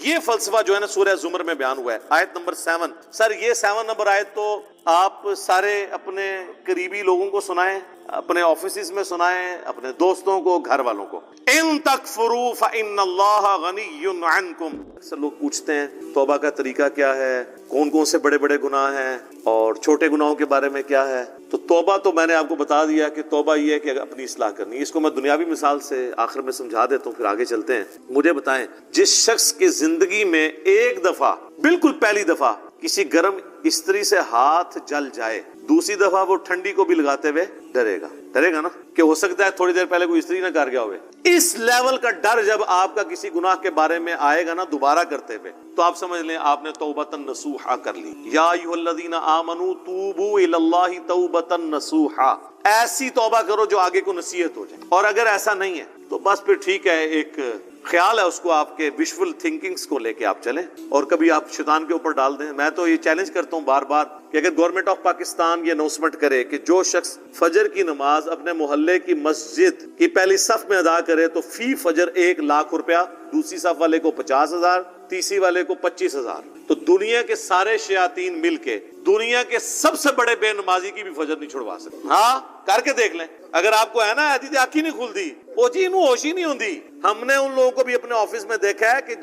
یہ فلسفہ جو ہے نا سورہ زمر میں بیان ہوا ہے، آیت نمبر 7۔ سر یہ 7 نمبر آیت تو آپ سارے اپنے قریبی لوگوں کو سنائیں، اپنے آفیسز میں سنائیں، اپنے دوستوں کو، گھر والوں کو۔ ان تکفروا فإن اللہ غنی عنکم۔ اکثر لوگ پوچھتے ہیں توبہ کا طریقہ کیا ہے، کون کون سے بڑے بڑے گناہ ہیں اور چھوٹے گناہوں کے بارے میں کیا ہے۔ تو توبہ تو میں نے آپ کو بتا دیا کہ توبہ یہ ہے کہ اپنی اصلاح کرنی ہے۔ اس کو میں دنیاوی مثال سے آخر میں سمجھا دیتا ہوں، پھر آگے چلتے ہیں۔ مجھے بتائیں، جس شخص کی زندگی میں ایک دفعہ، بالکل پہلی دفعہ کسی گرم استری سے ہاتھ جل جائے، دوسری دفعہ وہ ٹھنڈی کو بھی لگاتے ہوئے ڈرے گا نا کہ ہو سکتا ہے تھوڑی دیر پہلے کوئی استری نہ کر گیا ہوئے۔ اس لیول کا ڈر جب آپ کا کسی گناہ کے بارے میں آئے گا نا دوبارہ کرتے ہوئے، تو آپ سمجھ لیں آپ نے توبۃ نصوحا کر لی۔ یا ایھا الذین آمنوا توبوا الی اللہ توبۃ نصوحا، ایسی توبہ کرو جو آگے کو نصیحت ہو جائے۔ اور اگر ایسا نہیں ہے تو بس پھر ٹھیک ہے، ایک خیال ہے اس کو، آپ کے وشفل تھنکنگز کو لے کے آپ چلیں اور کبھی آپ شیطان کے اوپر ڈال دیں۔ میں تو یہ چیلنج کرتا ہوں بار بار کہ اگر گورنمنٹ آف پاکستان یہ اناؤنسمنٹ کرے کہ جو شخص فجر کی نماز اپنے محلے کی مسجد کی پہلی صف میں ادا کرے تو فی فجر 1,00,000 روپیہ، دوسری صف والے کو 50,000، تیسری والے کو 25,000، تو دنیا کے سارے شیاطین مل کے دنیا کے سب سے بڑے بے نمازی کی بھی فجر نہیں چھڑوا سکتے۔ ہاں کر کے دیکھ لیں، اگر آپ کو ہے نا ایسی آنکھ ہی نہیں کھلتی، وہ چیز ہوش ہی نہیں ہوتی۔ ہم نے ان لوگوں کو بھی اپنے آفس میں دیکھا ہے کہ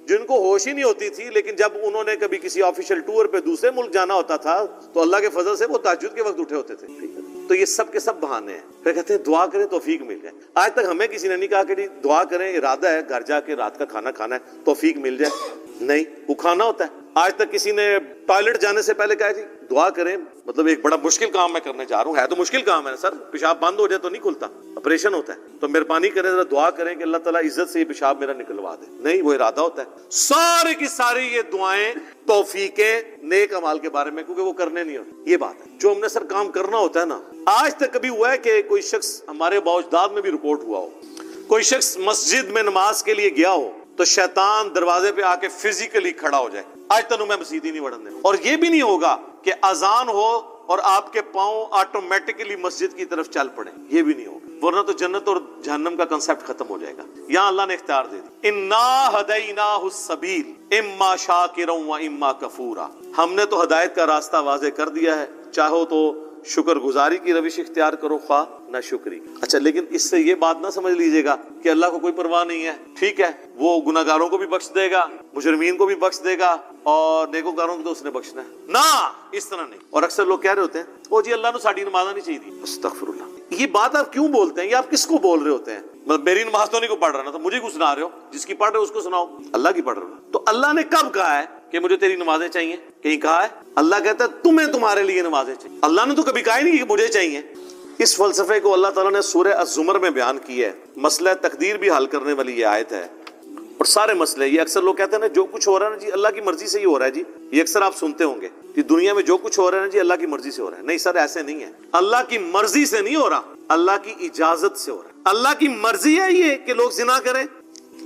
جن کو ہوش ہی نہیں ہوتی تھی، لیکن جب انہوں نے کبھی کسی آفیشل ٹور پہ دوسرے ملک جانا ہوتا تھا تو اللہ کے فضل سے وہ تہجد کے وقت اٹھے ہوتے تھے۔ تو یہ سب کے سب بہانے ہیں۔ پھر کہتے ہیں دعا کریں توفیق مل جائے۔ آج تک ہمیں کسی نے نہیں کہا کہ دعا کریں، ارادہ ہے گھر جا کے رات کا کھانا کھانا ہے توفیق مل جائے، نہیں، وہ کھانا ہوتا ہے۔ آج تک کسی نے ٹوائلٹ جانے سے پہلے کہا جی دعا کریں، مطلب ایک بڑا مشکل کام میں کرنے جا رہا ہوں، ہے تو مشکل کام ہے سر، پیشاب بند ہو جائے تو نہیں کھلتا، آپریشن ہوتا ہے، تو مہربانی کریں ذرا دعا کریں کہ اللہ تعالیٰ عزت سے یہ پیشاب میرا نکلوا دے، نہیں، وہ ارادہ ہوتا ہے۔ سارے کی ساری یہ دعائیں توفیقیں نیک اعمال کے بارے میں، کیونکہ وہ کرنے نہیں ہوتے۔ یہ بات ہے جو ہم نے سر کام کرنا ہوتا ہے نا۔ آج تک کبھی ہوا ہے کہ کوئی شخص، ہمارے باوجداد میں بھی رپورٹ ہوا ہو، کوئی شخص مسجد میں نماز کے لیے گیا ہو تو شیطان دروازے پہ آ کے فزیکلی کھڑا ہو جائے، آج تنوں میں مسجد ہی نہیں بڑھنے۔ اور یہ بھی نہیں ہوگا کہ اذان ہو اور آپ کے پاؤں آٹومیٹکلی مسجد کی طرف چل پڑے، یہ بھی نہیں ہوگا، ورنہ تو جنت اور جہنم کا کنسیپٹ ختم ہو جائے گا۔ یہاں اللہ نے اختیار دے دی، انا ہدیناہ السبیل اما شاکرا و اما کفورا، ہم نے تو ہدایت کا راستہ واضح کر دیا ہے، چاہو تو شکر گزاری کی روش اختیار کرو، خواہ نہ شکری۔ اچھا، لیکن اس سے یہ بات نہ سمجھ لیجئے گا کہ اللہ کو کوئی پرواہ نہیں ہے، ٹھیک ہے وہ گناہگاروں کو بھی بخش دے گا، مجرمین کو بھی بخش دے گا، اور نیکوکاروں کو تو اس نے بخشنا ہے، نہ، اس طرح نہیں۔ اور اکثر لوگ کہہ رہے ہوتے ہیں او جی اللہ نے ساڑی نماز نہیں چاہیے، استغفر اللہ، یہ بات آپ کیوں بولتے ہیں؟ یہ آپ کس کو بول رہے ہوتے ہیں؟ مطلب میری نماز تو نہیں کو پڑھ رہا نا، تو مجھے کیوں سنا رہے ہو؟ جس کی پڑھ رہے ہو اس کو سناؤ، اللہ کی پڑھ رہے ہو۔ تو اللہ نے کب کہا ہے کہ مجھے تیری نمازیں چاہیے؟ کہیں کہا ہے؟ اللہ کہتا ہے تمہیں تمہارے لیے نمازیں چاہیے، اللہ نے تو کبھی کہا ہی نہیں کہ مجھے چاہیے۔ اس فلسفے کو اللہ تعالیٰ نے سورہ الزمر میں بیان کی ہے، مسئلہ تقدیر بھی حل کرنے والی یہ آیت ہے، اور سارے مسئلے، یہ اکثر لوگ کہتے ہیں نا جو کچھ ہو رہا ہے نا جی اللہ کی مرضی سے ہی ہو رہا ہے جی، یہ اکثر آپ سنتے ہوں گے کہ دنیا میں جو کچھ ہو رہا ہے نا جی اللہ کی مرضی سے ہو رہا ہے۔ نہیں سر، ایسے نہیں ہے، اللہ کی مرضی سے نہیں ہو رہا، اللہ کی اجازت سے ہو رہا ہے۔ اللہ کی مرضی ہے یہ کہ لوگ زنا کریں،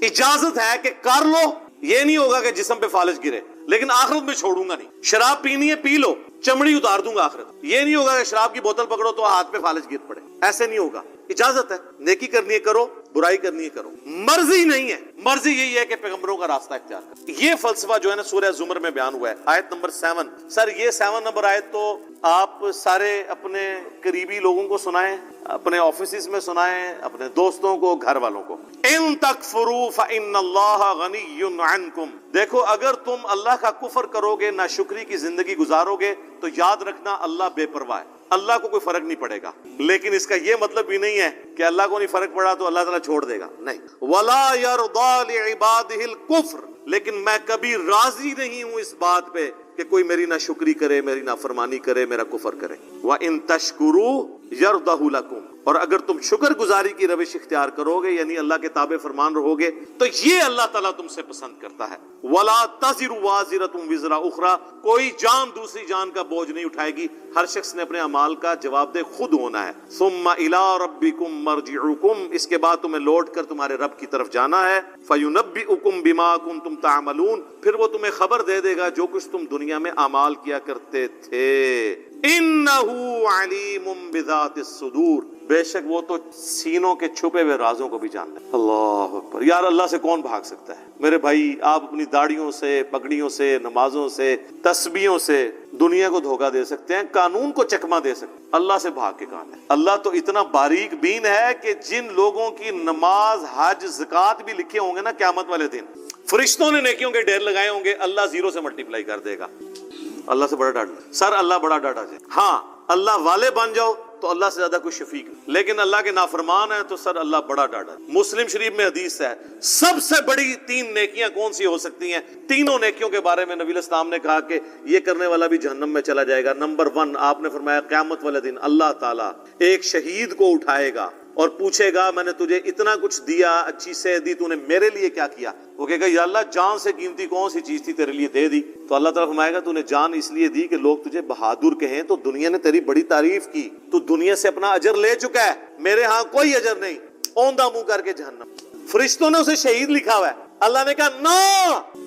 اجازت ہے کہ کر لو، یہ نہیں ہوگا کہ جسم پہ فالج گرے، لیکن آخرت میں چھوڑوں گا نہیں۔ شراب پینی ہے پی لو، چمڑی اتار دوں گا آخرت، یہ نہیں ہوگا کہ شراب کی بوتل پکڑو تو ہاتھ پہ فالج گر پڑے، ایسے نہیں ہوگا۔ اجازت ہے، نیکی کرنی ہے کرو، برائی کرنی ہے کرو، مرضی نہیں ہے۔ مرضی یہی ہے کہ پیغمبروں کا راستہ اختیار کرو۔ یہ فلسفہ جو ہے نا سورہ زمر میں بیان ہوا ہے، آیت نمبر 7۔ سر یہ 7 نمبر آیت تو آپ سارے اپنے قریبی لوگوں کو سنائیں، اپنے آفیسز میں سنائیں، اپنے دوستوں کو، گھر والوں کو۔ ان تکفروا فإن اللہ غنی عنکم، دیکھو اگر تم اللہ کا کفر کرو گے، ناشکری کی زندگی گزارو گے، تو یاد رکھنا اللہ بے پرواہ ہے، اللہ کو کوئی فرق نہیں پڑے گا۔ لیکن اس کا یہ مطلب بھی نہیں ہے کہ اللہ کو نہیں فرق پڑا تو اللہ تعالیٰ چھوڑ دے گا، نہیں۔ وَلَا يَرْضَىٰ لِعِبَادِهِ الْكُفْرَ، لیکن میں کبھی راضی نہیں ہوں اس بات پہ کہ کوئی میری ناشکری کرے، میری نافرمانی کرے، میرا کفر کرے۔ وَإِن تَشْكُرُوا يَرْضَهُ لَكُمْ، اور اگر تم شکر گزاری کی روش اختیار کرو گے، یعنی اللہ کے تابع فرمان رہو گے، تو یہ اللہ تعالیٰ تم سے پسند کرتا ہے۔ وَلَا تَزِرُ وَازِرَةٌ وِزْرَ أُخْرَىٰ، کوئی جان دوسری جان کا بوجھ نہیں اٹھائے گی، ہر شخص نے اپنے اعمال کا جواب دہ خود ہونا ہے۔ ثُمَّ إِلَىٰ رَبِّكُمْ مَرْجِعُكُمْ، اس کے بعد تمہیں لوٹ کر تمہارے رب کی طرف جانا ہے۔ فَيُنَبِّئُكُمْ بِمَا كُنتُمْ تَعْمَلُونَ، پھر وہ تمہیں خبر دے دے گا جو کچھ تم دنیا میں اعمال کیا کرتے تھے۔ إِنَّهُ عَلِيمٌ بِذَاتِ الصُّدُورِ، بے شک وہ تو سینوں کے چھپے ہوئے رازوں کو بھی جانتا ہے۔ اللہ اکبر، یار اللہ سے کون بھاگ سکتا ہے؟ میرے بھائی، آپ اپنی داڑھیوں سے، پگڑیوں سے، نمازوں سے، تسبیحوں سے دنیا کو دھوکہ دے سکتے ہیں، قانون کو چکما دے سکتے ہیں، اللہ سے بھاگ کے کہاں ہے؟ اللہ تو اتنا باریک بین ہے کہ جن لوگوں کی نماز، حج، زکوٰۃ بھی لکھے ہوں گے نا قیامت والے دن، فرشتوں نے نیکیوں کے ڈھیر لگائے ہوں گے، اللہ زیرو سے ملٹیپلائی کر دے گا۔ اللہ سے بڑا ڈاٹا سر، اللہ بڑا ڈاٹا جائے۔ ہاں اللہ والے بن جاؤ تو اللہ سے زیادہ کوئی شفیق نہیں، لیکن اللہ کے نافرمان ہیں تو سر اللہ بڑا ڈاٹا ہے۔ مسلم شریف میں حدیث ہے، سب سے بڑی 3 نیکیاں کون سی ہو سکتی ہیں؟ تینوں نیکیوں کے بارے میں نبی علیہ السلام نے کہا کہ یہ کرنے والا بھی جہنم میں چلا جائے گا۔ نمبر 1 آپ نے فرمایا قیامت والے دن اللہ تعالیٰ ایک شہید کو اٹھائے گا اور پوچھے گا میں نے تجھے اتنا کچھ دیا، اچھی صحت دی، تو نے میرے لیے کیا کیا؟ وہ کہے گا یا اللہ جان سے قیمتی کون سی چیز تھی تیرے لیے دے دی؟ تو اللہ تعالیٰ فرمائے گا تو نے جان اس لیے دی کہ لوگ تجھے بہادر کہیں، تو دنیا نے تیری بڑی تعریف کی، تو دنیا سے اپنا اجر لے چکا ہے، میرے ہاں کوئی اجر نہیں، اوندھا منہ کر کے جہنم۔ فرشتوں نے اسے شہید لکھا ہوا ہے، اللہ نے کہا نہ،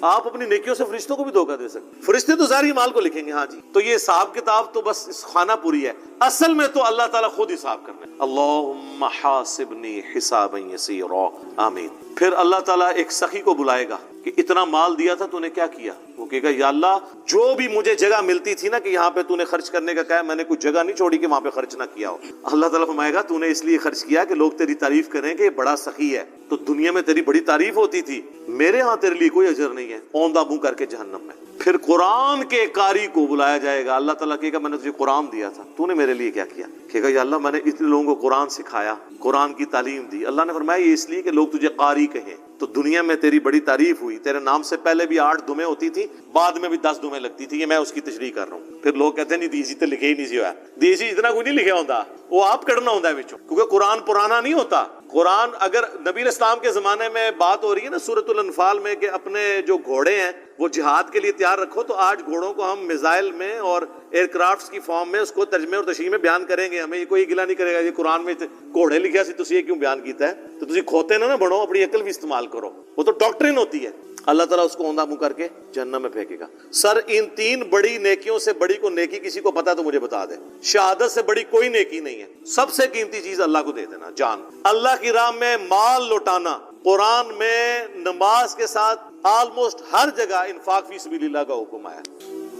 آپ اپنی نیکیوں سے فرشتوں کو بھی دھوکہ دے سکتے، فرشتے تو ظاہری مال کو لکھیں گے، ہاں جی، تو یہ حساب کتاب تو بس اس خانہ پوری ہے، اصل میں تو اللہ تعالیٰ خود حساب کرنا ہے۔ اللہم حاسبنی حسابا یسیرا، آمین۔ پھر اللہ تعالیٰ ایک سخی کو بلائے گا کہ اتنا مال دیا تھا تو نے کیا کیا؟ وہ کہے گا یا اللہ جو بھی مجھے جگہ ملتی تھی نا کہ یہاں پہ تو نے خرچ کرنے کا کہا، میں نے کوئی جگہ نہیں چھوڑی کہ وہاں پہ خرچ نہ کیا ہو۔ اللہ تعالیٰ فرمائے گا تو نے اس لیے خرچ کیا کہ لوگ تیری تعریف کریں کہ یہ بڑا سخی ہے، تو دنیا میں تیری بڑی تعریف ہوتی تھی، میرے ہاں تیرے لیے کوئی اجر نہیں ہے، اوندھا منہ کر کے جہنم میں۔ پھر قرآن کے قاری کو بلایا جائے گا، اللہ تعالیٰ کہے گا میں نے تجھے قرآن دیا تھا، تو نے میرے لیے کیا کیا؟ کہے گا یا اللہ میں نے اتنے لوگوں کو قرآن سکھایا، قرآن کی تعلیم دی۔ اللہ نے فرمایا یہ اس لیے کہ لوگ تجھے قاری کہیں، تو دنیا میں تیری بڑی تعریف ہوئی، تیرے نام سے پہلے بھی 8 دمیں ہوتی تھی، بعد میں بھی 10 دمیں لگتی تھی، یہ میں اس کی تشریح کر رہا ہوں۔ پھر لوگ کہتے ہیں نہیں دیسی تو لکھے ہی نہیں سی ہوا، دیسی اتنا کوئی نہیں لکھا ہوتا، وہ آپ کڑنا ہوتا ہے بچوں، کیونکہ قرآن پرانا نہیں ہوتا۔ قرآن اگر نبی علیہ السلام کے زمانے میں بات ہو رہی ہے نا سورۃ الانفال میں کہ اپنے جو گھوڑے ہیں وہ جہاد کے لیے تیار رکھو، تو آج گھوڑوں کو ہم میزائل میں اور ایئر کرافٹس کی فارم میں اس کو ترجمے اور تشریح میں بیان کریں گے، ہمیں یہ کوئی گلا نہیں کرے گا یہ قرآن میں گھوڑے لکھا سی تسی یہ کیوں بیان کیتا ہے؟ تو تسی کھوتے نہ بڑھو، اپنی عقل بھی استعمال کرو، وہ تو ڈاکٹرین ہوتی ہے۔ اللہ تعالیٰ اس کو اوندھا منہ کر کے جہنم میں پھینکے گا۔ سر ان 3 بڑی نیکیوں سے بڑی کو نیکی کسی کو پتا تو مجھے بتا دے، شہادت سے بڑی کوئی نیکی نہیں ہے، سب سے قیمتی چیز اللہ کو دے دینا، جان، اللہ کی راہ میں مال لوٹانا۔ قرآن میں نماز کے ساتھ آلموسٹ ہر جگہ انفاق فی سبیل اللہ کا حکم آیا۔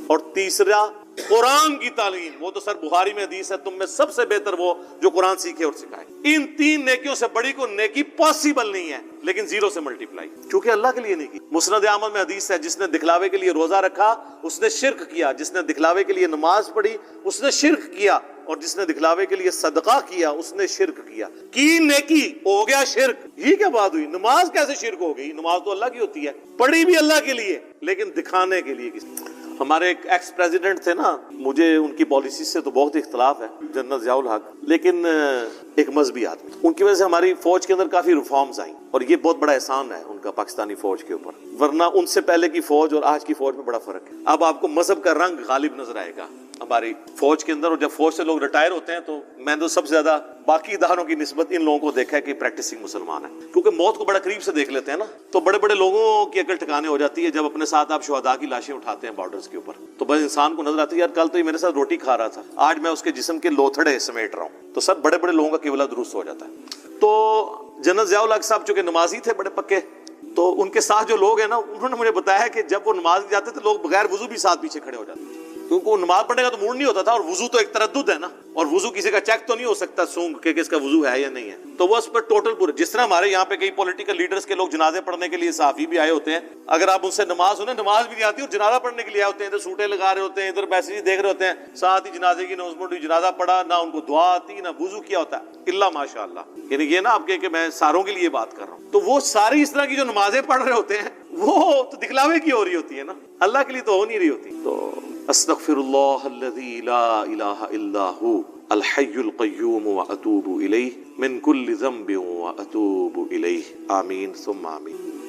اور تیسرا قرآن کی تعلیم، وہ تو سر بخاری میں حدیث ہے تم میں سب سے بہتر وہ جو قرآن سیکھے اور سکھائے۔ ان 3 نیکیوں سے بڑی کو نیکی پاسبل نہیں ہے، لیکن 0 سے ملٹیپلائی، کیونکہ اللہ کے لیے نہیں کی۔ مسند احمد میں حدیث ہے جس نے دکھلاوے کے لیے روزہ رکھا اس نے شرک کیا، جس نے دکھلاوے کے لیے نماز پڑھی اس نے شرک کیا، اور جس نے دکھلاوے کے لیے صدقہ کیا اس نے شرک کیا۔ کی نیکی ہو گیا شرک، یہ کیا بات ہوئی؟ نماز کیسے شرک ہو گئی؟ نماز تو اللہ کی ہوتی ہے، پڑھی بھی اللہ کے لیے، لیکن دکھانے کے لیے کسی۔ ہمارے ایک ایکس پریزیڈنٹ تھے نا، مجھے ان کی پالیسی سے تو بہت اختلاف ہے، جنرل ضیاء الحق، لیکن ایک مذہبی آدمی، ان کی وجہ سے ہماری فوج کے اندر کافی ریفارمز آئیں، اور یہ بہت بڑا احسان ہے ان کا پاکستانی فوج کے اوپر، ورنہ ان سے پہلے کی فوج اور آج کی فوج میں بڑا فرق ہے۔ اب آپ کو مذہب کا رنگ غالب نظر آئے گا ہماری فوج کے اندر، اور جب فوج سے لوگ ریٹائر ہوتے ہیں تو میں نے سب سے زیادہ باقی اداروں کی نسبت ان لوگوں کو دیکھا ہے کہ پریکٹسنگ مسلمان ہیں، کیونکہ موت کو بڑا قریب سے دیکھ لیتے ہیں نا، تو بڑے بڑے لوگوں کی عقل ٹھکانے ہو جاتی ہے جب اپنے ساتھ آپ شہداء کی لاشیں اٹھاتے ہیں بارڈرز کے اوپر، تو بس انسان کو نظر آتی ہے یار کل تو یہ میرے ساتھ روٹی کھا رہا تھا، آج میں اس کے جسم کے لوتھڑے سمیٹ رہا ہوں، تو سر بڑے بڑے لوگوں کا قبلہ درست ہو جاتا ہے۔ تو جنرل ضیاء الحق صاحب چونکہ نمازی تھے بڑے پکے، تو ان کے ساتھ جو لوگ ہیں نا انہوں نے مجھے بتایا کہ جب وہ نماز جاتے تھے لوگ بغیر وضو بھی ساتھ پیچھے کھڑے ہو جاتے تھے، کیونکہ وہ نماز پڑھنے کا تو موڈ نہیں ہوتا تھا، اور وضو تو ایک تردد ہے نا، اور وضو کسی کا چیک تو نہیں ہو سکتا سونگ کہ اس کا وضو ہے یا نہیں ہے، تو وہ اس پر ٹوٹل پورے، جس طرح ہمارے یہاں پہ کئی پولیٹیکل لیڈرز کے لوگ جنازے پڑھنے کے لیے صحافی بھی آئے ہوتے ہیں، اگر آپ ان سے نماز سنیں نماز بھی نہیں آتی اور جنازہ پڑھنے کے لیے آئے ہوتے ہیں، ادھر سوٹیں لگا رہے ہوتے ہیں، ادھر میسیج دیکھ رہے ہوتے ہیں، ساتھ ہی جنازے کی اناؤنسمنٹ ہوئی، جنازہ پڑھا، نہ ان کو دعا آتی نہ وضو کیا ہوتا ہے، الا ماشاء اللہ، یعنی یہ نا آپ کہ میں ساروں کے لیے بات کر رہا ہوں، تو وہ ساری اس طرح کی جو نمازیں پڑھ رہے ہوتے ہیں وہ تو دکھلاوے کی ہو رہی ہوتی ہے نا، اللہ کے لیے تو ہو نہیں رہی ہوتی۔ تو استغفر اللہ الذی لا الہ الا ہو الحی القیوم واتوب الیہ من کل ذنب واتوب الیہ، آمین ثم آمین۔